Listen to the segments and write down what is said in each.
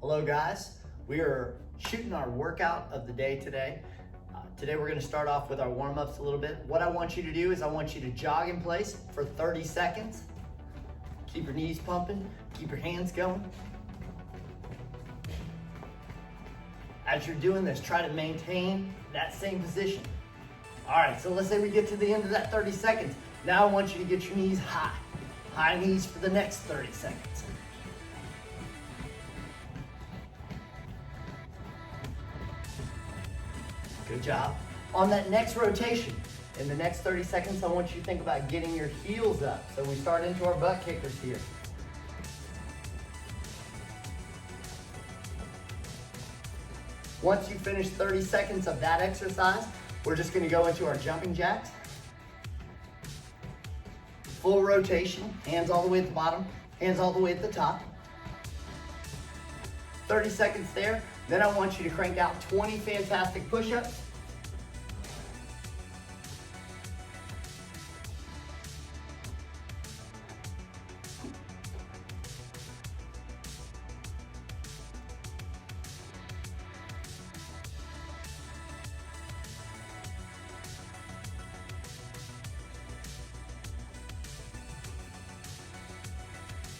Hello guys, we are shooting our workout of the day today. Today we're gonna start off with our warm-ups a little bit. What I want you to do is I want you to jog in place for 30 seconds. Keep your knees pumping, keep your hands going. As you're doing this, try to maintain that same position. All right, so let's say we get to the end of that 30 seconds. Now I want you to get your knees high. High knees for the next 30 seconds. Good job. On that next rotation, in the next 30 seconds, I want you to think about getting your heels up. So we start into our butt kickers here. Once you finish 30 seconds of that exercise, we're just gonna go into our jumping jacks. Full rotation, hands all the way at the bottom, hands all the way at the top. 30 seconds there. Then I want you to crank out 20 fantastic push-ups.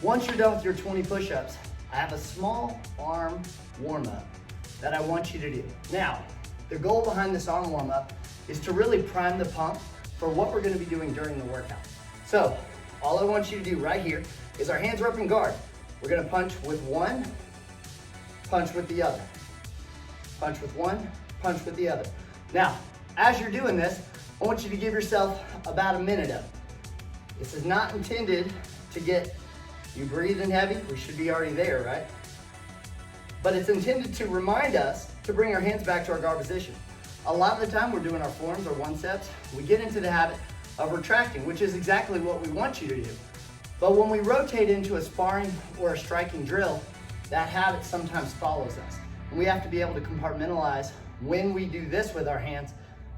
Once you're done with your 20 push-ups, I have a small arm warm-up that I want you to do. Now, the goal behind this arm warm-up is to really prime the pump for what we're gonna be doing during the workout. So, all I want you to do right here is our hands are up in guard. We're gonna punch with one, punch with the other. Punch with one, punch with the other. Now, as you're doing this, I want you to give yourself about a minute of it. This is not intended to get you breathing heavy. We should be already there, right? But it's intended to remind us to bring our hands back to our guard position. A lot of the time we're doing our forms or one steps, we get into the habit of retracting, which is exactly what we want you to do. But when we rotate into a sparring or a striking drill, that habit sometimes follows us. And we have to be able to compartmentalize when we do this with our hands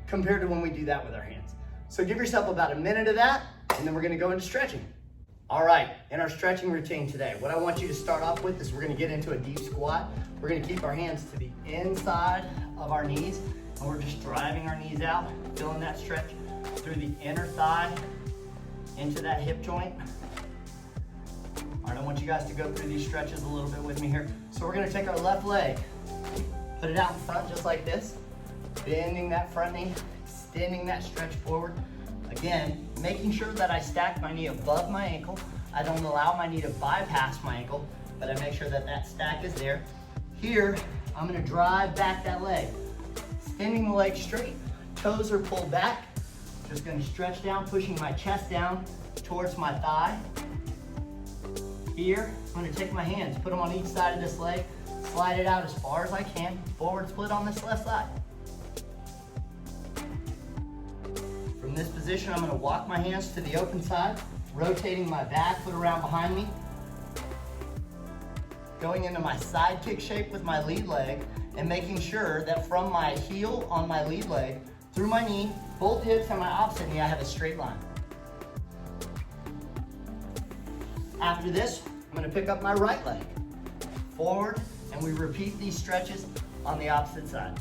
compared to when we do that with our hands. So give yourself about a minute of that, and then we're gonna go into stretching. All right, in our stretching routine today, what I want you to start off with is we're gonna get into a deep squat. We're gonna keep our hands to the inside of our knees, and we're just driving our knees out, feeling that stretch through the inner thigh, into that hip joint. All right, I want you guys to go through these stretches a little bit with me here. So we're gonna take our left leg, put it out in front just like this, bending that front knee, extending that stretch forward. Again, making sure that I stack my knee above my ankle. I don't allow my knee to bypass my ankle, but I make sure that that stack is there. Here, I'm gonna drive back that leg, extending the leg straight. Toes are pulled back. Just gonna stretch down, pushing my chest down towards my thigh. Here, I'm gonna take my hands, put them on each side of this leg, slide it out as far as I can, forward split on this left side. From this position, I'm gonna walk my hands to the open side, rotating my back foot around behind me, going into my side kick shape with my lead leg, and making sure that from my heel on my lead leg, through my knee, both hips and my opposite knee, I have a straight line. After this, I'm gonna pick up my right leg, forward, and we repeat these stretches on the opposite side.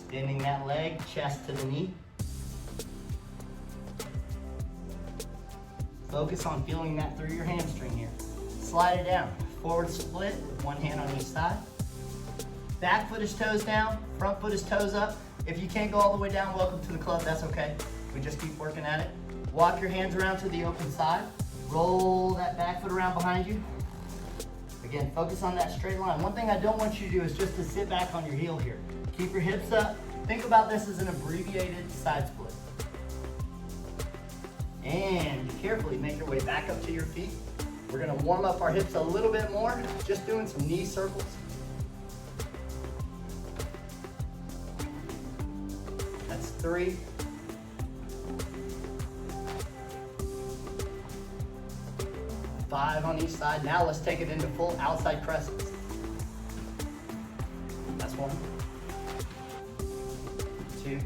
Extending that leg, chest to the knee. Focus on feeling that through your hamstring here. Slide it down, forward split, one hand on each side. Back foot is toes down, front foot is toes up. If you can't go all the way down, welcome to the club, that's okay. We just keep working at it. Walk your hands around to the open side. Roll that back foot around behind you. Again, focus on that straight line. One thing I don't want you to do is just to sit back on your heel here. Keep your hips up. Think about this as an abbreviated side split. And carefully make your way back up to your feet. We're gonna warm up our hips a little bit more, just doing some knee circles. That's 3. 5 on each side. Now let's take it into full outside crescents. That's 1. 2,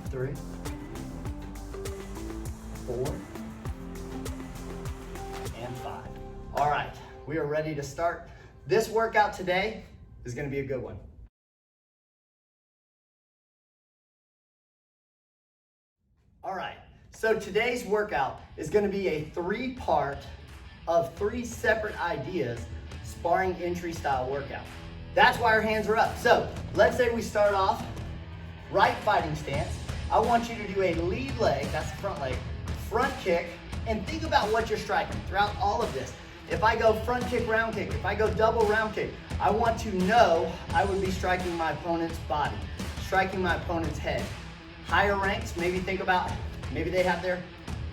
3, 4, we are ready to start. This workout today is gonna be a good one. All right, so today's workout is gonna be a 3-part of 3 separate ideas sparring entry style workout. That's why our hands are up. So let's say we start off right fighting stance. I want you to do a lead leg, that's the front leg, front kick, and think about what you're striking throughout all of this. If I go front kick, round kick, if I go double round kick, I want to know I would be striking my opponent's body, striking my opponent's head. Higher ranks, maybe think about, maybe they have their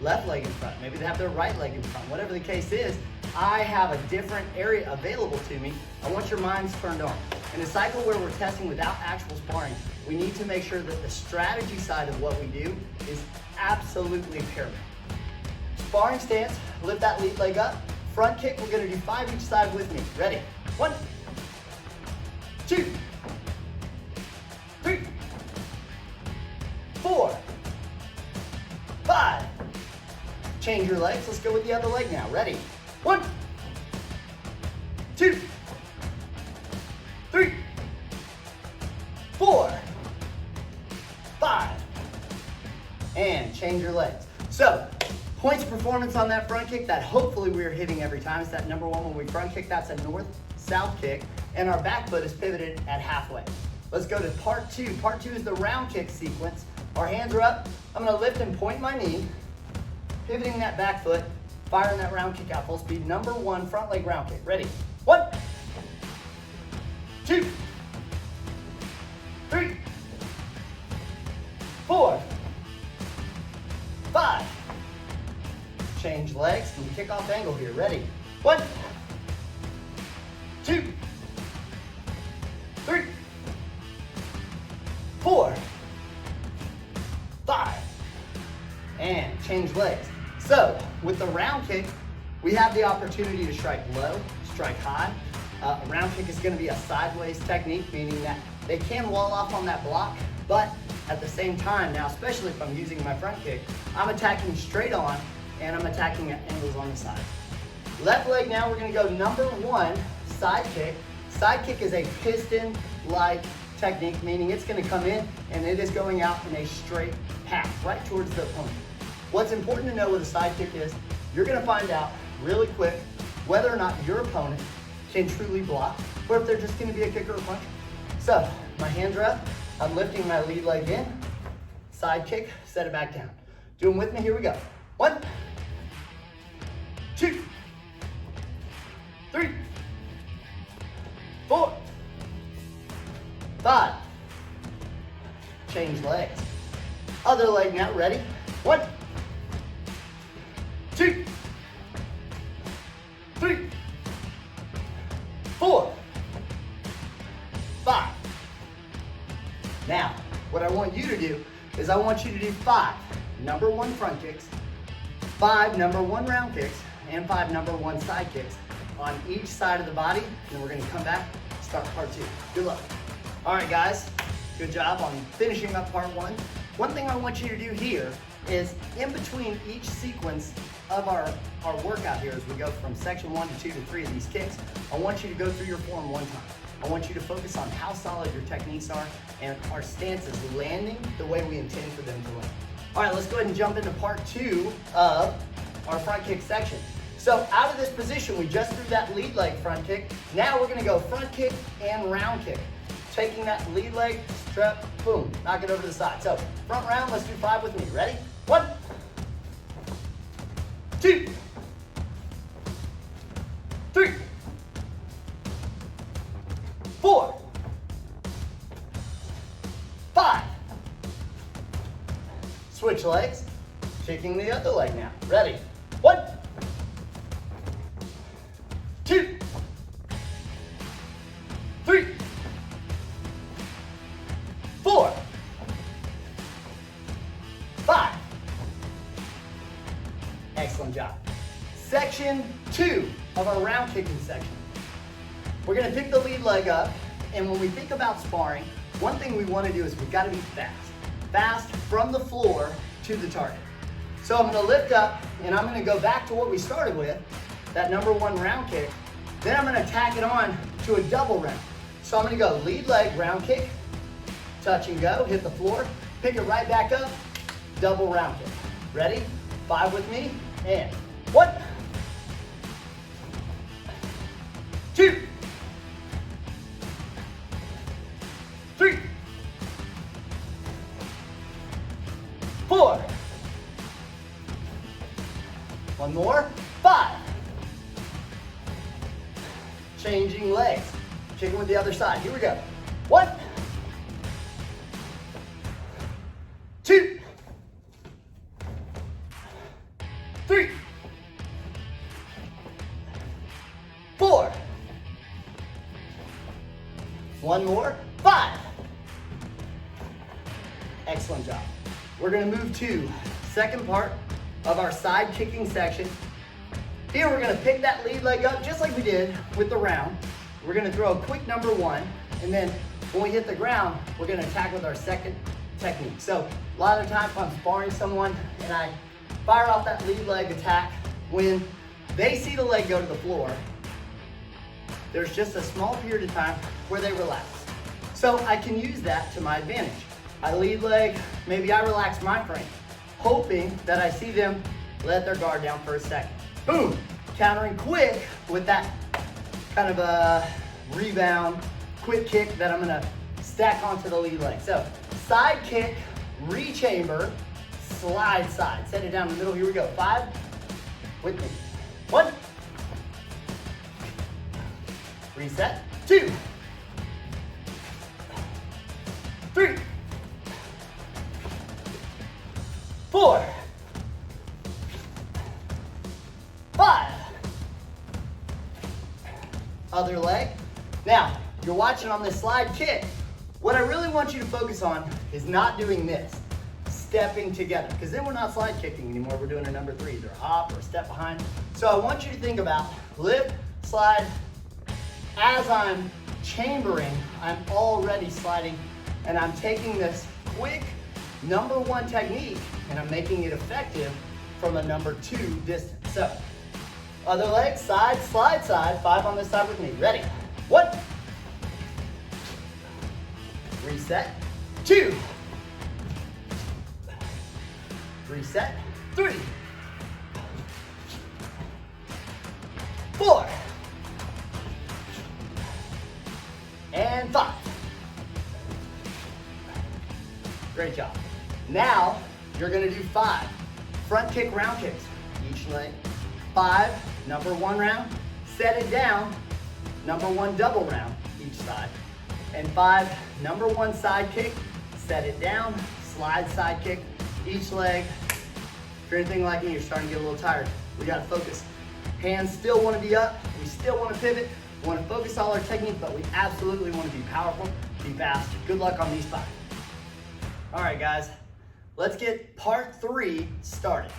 left leg in front, maybe they have their right leg in front, whatever the case is, I have a different area available to me. I want your minds turned on. In a cycle where we're testing without actual sparring, we need to make sure that the strategy side of what we do is absolutely paramount. Sparring stance, lift that lead leg up. Front kick, we're gonna do 5 each side with me. Ready? 1, 2, 3, 4, 5. Change your legs. Let's go with the other leg now. Ready? 1, 2, 3, 4, 5. And change your legs. So, points of performance on that front kick that hopefully we're hitting every time. It's that number 1 when we front kick. That's a north-south kick. And our back foot is pivoted at halfway. Let's go to part 2. Part 2 is the round kick sequence. Our hands are up. I'm gonna lift and point my knee, pivoting that back foot, firing that round kick out full speed. Number 1, front leg round kick. Ready? 1, 2, 3, 4, 5. Change legs and kick-off angle here. Ready? 1, 2, 3, 4, 5. And change legs. So, with the round kick, we have the opportunity to strike low, strike high. A round kick is gonna be a sideways technique, meaning that they can wall off on that block, but at the same time, now especially if I'm using my front kick, I'm attacking straight on and I'm attacking at angles on the side. Left leg now, we're gonna go number 1, side kick. Side kick is a piston-like technique, meaning it's gonna come in and it is going out in a straight path, right towards the opponent. What's important to know with a side kick is you're gonna find out really quick whether or not your opponent can truly block or if they're just gonna be a kicker or puncher. So, my hands are up, I'm lifting my lead leg in, side kick, set it back down. Do them with me, here we go. 1, 2, 3, 4, 5. Change legs. Other leg now, ready? 1, 2, 3, 4, 5. Now, what I want you to do is I want you to do 5 number 1 front kicks, 5 number 1 round kicks, and 5 number 1 side kicks on each side of the body. And then we're gonna come back, start part 2. Good luck. All right, guys, good job on finishing up part 1. One thing I want you to do here is in between each sequence of our workout here as we go from section 1 to 2 to 3 of these kicks, I want you to go through your form one time. I want you to focus on how solid your techniques are and our stances landing the way we intend for them to land. All right, let's go ahead and jump into part 2 of our front kick section. So out of this position, we just threw that lead leg front kick. Now we're gonna go front kick and round kick. Taking that lead leg, strap, boom, knock it over to the side. So front round, let's do 5 with me. Ready? 1, 2, 3, 4, 5. Switch legs, kicking the other leg now. Ready? 1, 2, 3, 4, 5. Excellent job. Section 2 of our round kicking section. We're gonna pick the lead leg up, and when we think about sparring, one thing we wanna do is we've gotta be fast. Fast from the floor to the target. So I'm gonna lift up, and I'm gonna go back to what we started with, that number 1 round kick, Then I'm gonna tack it on to a double round. So I'm gonna go lead leg, round kick, touch and go, hit the floor, pick it right back up, double round kick. Ready? 5 with me, and 1, 2, 3, 4. One more, 5. Changing legs. Kicking with the other side. Here we go. 1, 2, 3, 4. One more, 5. Excellent job. We're gonna move to second part of our side kicking section. Here we're gonna pick that lead leg up just like we did with the round. We're gonna throw a quick number 1, and then when we hit the ground, we're gonna attack with our second technique. So a lot of the time if I'm sparring someone and I fire off that lead leg attack, when they see the leg go to the floor, there's just a small period of time where they relax. So I can use that to my advantage. I lead leg, maybe I relax my frame, hoping that I see them let their guard down for a second. Boom, countering quick with that kind of a rebound, quick kick that I'm gonna stack onto the lead leg. So side kick, re-chamber, slide side. Set it down in the middle, here we go. 5, with me. 1, reset, 2, 3, 4, 5. Other leg. Now, you're watching on this slide kick. What I really want you to focus on is not doing this, stepping together, because then we're not slide kicking anymore. We're doing a number 3, either a hop or a step behind. So I want you to think about lift, slide. As I'm chambering, I'm already sliding, and I'm taking this quick number 1 technique and I'm making it effective from a number 2 distance. So, other leg, side, slide, side. 5 on this side with me. Ready? 1, reset, 2, reset, 3, 4, and 5. Great job. Now, you're gonna do 5 front kick round kicks. Each leg. 5, number 1 round. Set it down, number 1 double round each side. And 5, number 1 side kick. Set it down, slide side kick each leg. If you're anything like me, you're starting to get a little tired. We gotta focus. Hands still wanna be up. We still wanna pivot. We wanna focus all our technique, but we absolutely wanna be powerful, be fast. Good luck on these 5. All right, guys, let's get part 3 started.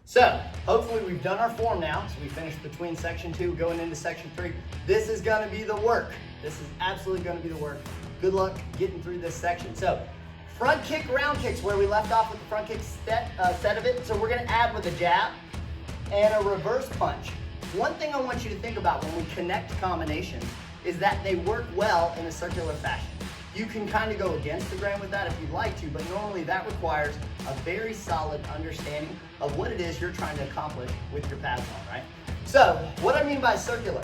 So, hopefully we've done our form now. So we finished between section 2, going into section 3. This is gonna be the work. This is absolutely gonna be the work. Good luck getting through this section. So, front kick, round kicks, where we left off with the front kick set of it. So we're gonna add with a jab and a reverse punch. One thing I want you to think about when we connect combinations is that they work well in a circular fashion. You can kind of go against the grain with that if you'd like to, but normally that requires a very solid understanding of what it is you're trying to accomplish with your pads on, right? So, what I mean by circular,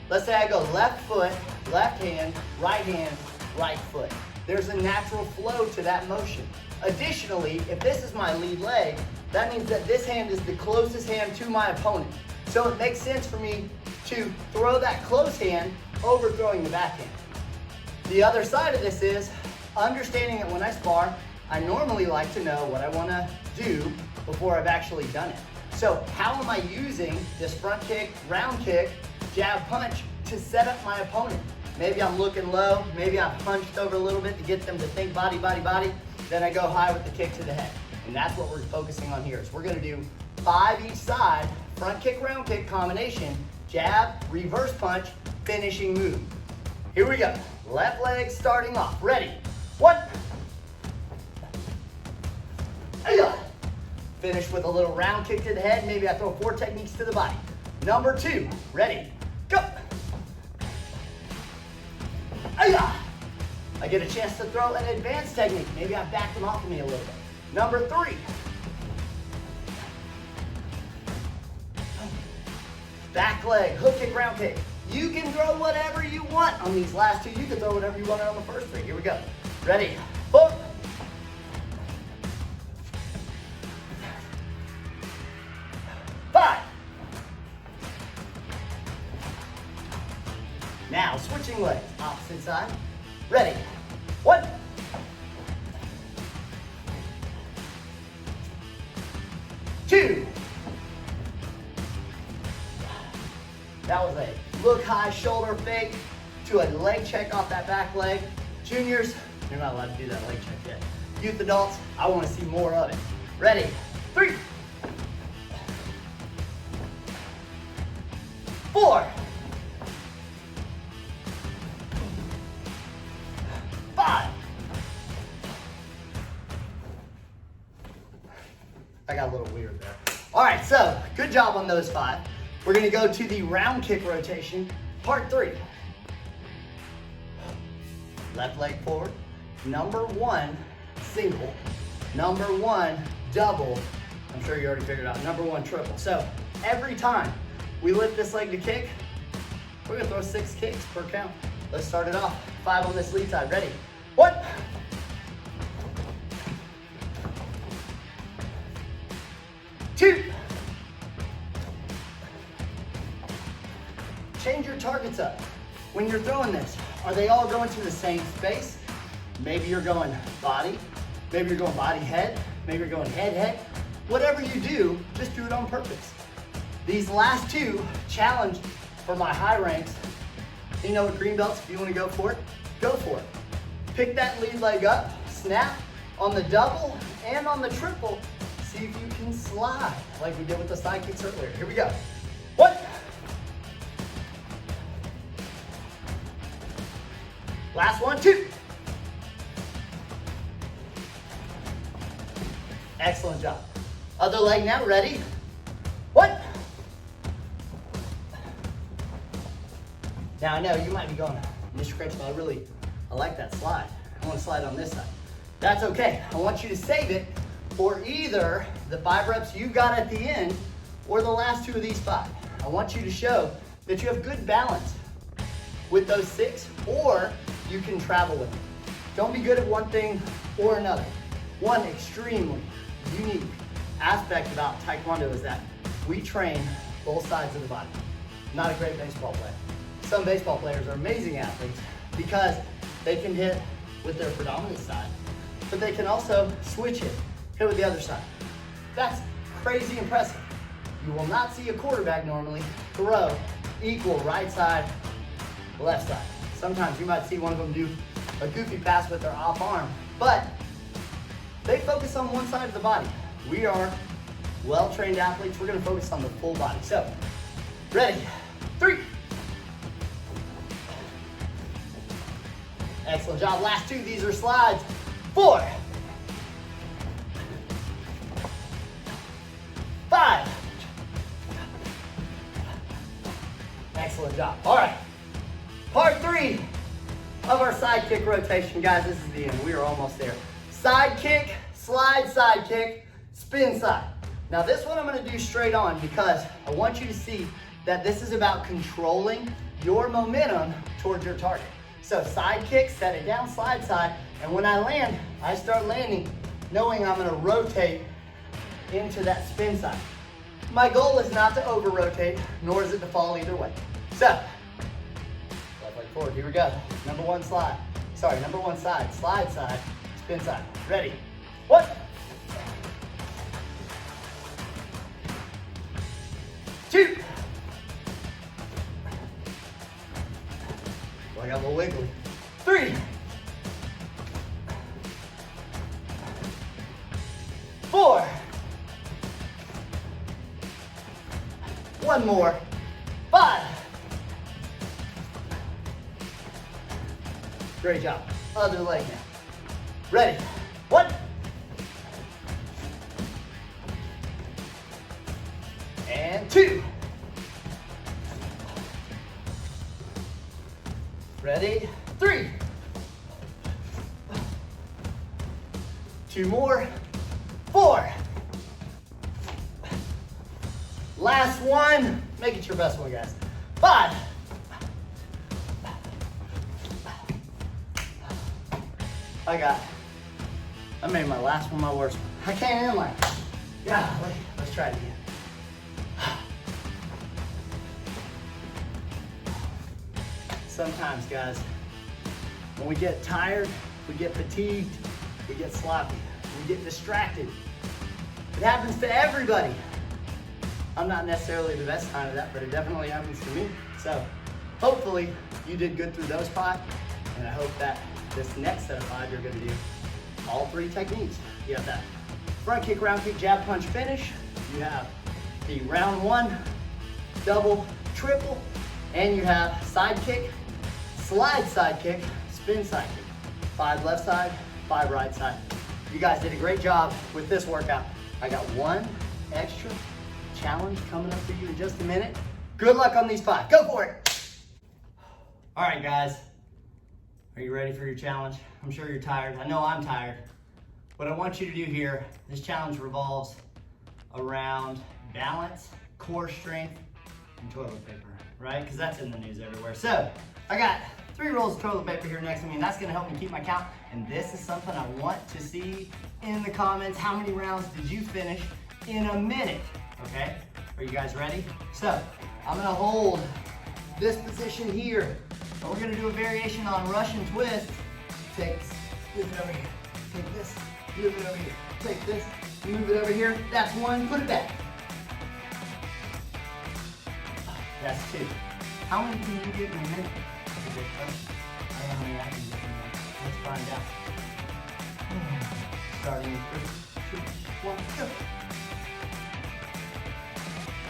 let's say I go left foot, left hand, right foot. There's a natural flow to that motion. Additionally, if this is my lead leg, that means that this hand is the closest hand to my opponent. So it makes sense for me to throw that close hand overthrowing the backhand. The other side of this is understanding that when I spar, I normally like to know what I want to do before I've actually done it. So how am I using this front kick, round kick, jab, punch to set up my opponent? Maybe I'm looking low, maybe I've hunched over a little bit to get them to think body, body, body. Then I go high with the kick to the head. And that's what we're focusing on here. So we're going to do 5 each side, front kick, round kick combination, jab, reverse punch, finishing move. Here we go. Left leg starting off. Ready? 1. Finish with a little round kick to the head. Maybe I throw 4 techniques to the body. Number 2. Ready? Go. Ay-ya. I get a chance to throw an advanced technique. Maybe I back them off of me a little bit. Number 3. Back leg, hook kick, round kick. You can throw whatever you want on these last 2. You can throw whatever you want on the first 3. Here we go. Ready? Boom. 5. Now, switching legs, opposite side. Ready? 1. 2. That was a look high shoulder fake to a leg check off that back leg. Juniors, you're not allowed to do that leg check yet. Youth adults, I want to see more of it. Ready? 3. 4. 5. I got a little weird there. All right, so good job on those 5. We're gonna go to the round kick rotation, part 3. Left leg forward. Number 1, single. Number 1, double. I'm sure you already figured out. Number 1, triple. So every time we lift this leg to kick, we're gonna throw 6 kicks per count. Let's start it off. 5 on this lead side. Ready? 1. 2. Change your targets up. When you're throwing this, are they all going to the same space? Maybe you're going body, maybe you're going body head, maybe you're going head head. Whatever you do, just do it on purpose. These last 2, challenge for my high ranks. You know what, green belts, if you want to go for it, go for it. Pick that lead leg up, snap on the double and on the triple. See if you can slide like we did with the side kicks earlier. Here we go. 1. Last one, 2. Excellent job. Other leg now, ready? 1. Now I know you might be going, Mr. Crenshaw, I like that slide. I want to slide on this side. That's okay. I want you to save it for either the 5 reps you got at the end or the last 2 of these 5. I want you to show that you have good balance with those 6, or you can travel with them. Don't be good at one thing or another. One extremely unique aspect about Taekwondo is that we train both sides of the body. I'm not a great baseball player. Some baseball players are amazing athletes because they can hit with their predominant side, but they can also switch it, hit with the other side. That's crazy impressive. You will not see a quarterback normally throw equal right side, left side. Sometimes you might see one of them do a goofy pass with their off arm, but they focus on one side of the body. We are well-trained athletes. We're gonna focus on the full body. So, ready? 3. Excellent job. Last 2, these are slides. 4. 5. Excellent job. All right. Part 3 of our side kick rotation. Guys, this is the end. We are almost there. Side kick, slide, side kick, spin side. Now this one I'm gonna do straight on because I want you to see that this is about controlling your momentum towards your target. So side kick, set it down, slide side, and when I land, I start landing knowing I'm gonna rotate into that spin side. My goal is not to over rotate, nor is it to fall either way. So, left leg forward, here we go. Number 1 slide, number 1 side, slide side, spin side. Ready? 1. 2. I got a little wiggly. 3. 4. 1 more. 5. Great job. Other leg now. Ready? 1. And 2. Ready? 3. 2 more. 4. Last one. Make it your best one, guys. 5. I made my last one my worst one. I can't end like that. Yeah, let's try it again. Sometimes, guys, when we get tired, we get fatigued, we get sloppy, we get distracted. It happens to everybody. I'm not necessarily the best kind of that, but it definitely happens to me. So hopefully you did good through those 5, and I hope that this next set of 5 you're gonna do all 3 techniques. You have that front kick, round kick, jab, punch, finish. You have the round 1, double, triple, and you have side kick, slide side kick, spin side kick. 5 left side, 5 right side. You guys did a great job with this workout. I got one extra challenge coming up for you in just a minute. Good luck on these 5. Go for it. All right, guys. Are you ready for your challenge? I'm sure you're tired. I know I'm tired. What I want you to do here, this challenge revolves around balance, core strength, and toilet paper, right? Because that's in the news everywhere. So I got 3 rolls of toilet paper here next to me, and that's gonna help me keep my count. And this is something I want to see in the comments. How many rounds did you finish in a minute? Okay, are you guys ready? So I'm gonna hold this position here, and we're gonna do a variation on Russian twist. Take this, move it over here. Take this, move it over here. Take this, move it over here. That's 1, put it back. That's 2. How many can you get in a minute? That's a good question. I don't know how many I can get in a minute. Let's find out. Starting with 3, 2, 1, go.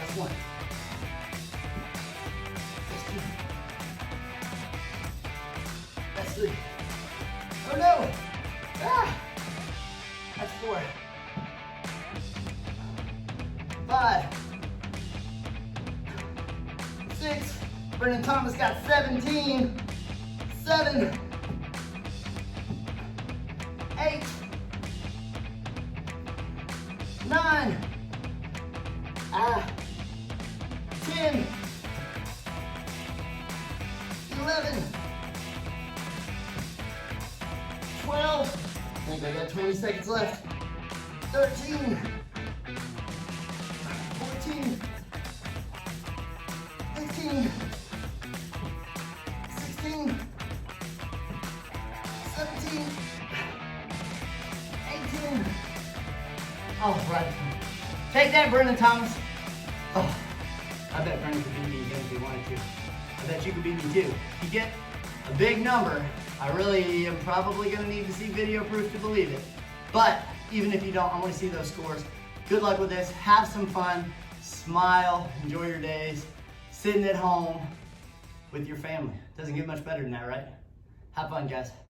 That's 1. That's 2. That's 3. Oh no! Ah! That's 4. 5. 6. Brendan Thomas got 17. 7. 8. 9. 10. 11. 12. I think I got 20 seconds left. 13. 14. 15. 16. 17. 18. Oh, right. Take that, Brendan Thomas. Oh, I bet Brendan could beat me again if he wanted to. I bet you could beat me too. If you get a big number, I really am probably gonna need to see video proof to believe it. But even if you don't, I wanna see those scores. Good luck with this. Have some fun. Smile. Enjoy your days. Sitting at home with your family. Doesn't get much better than that, right? Have fun, guys.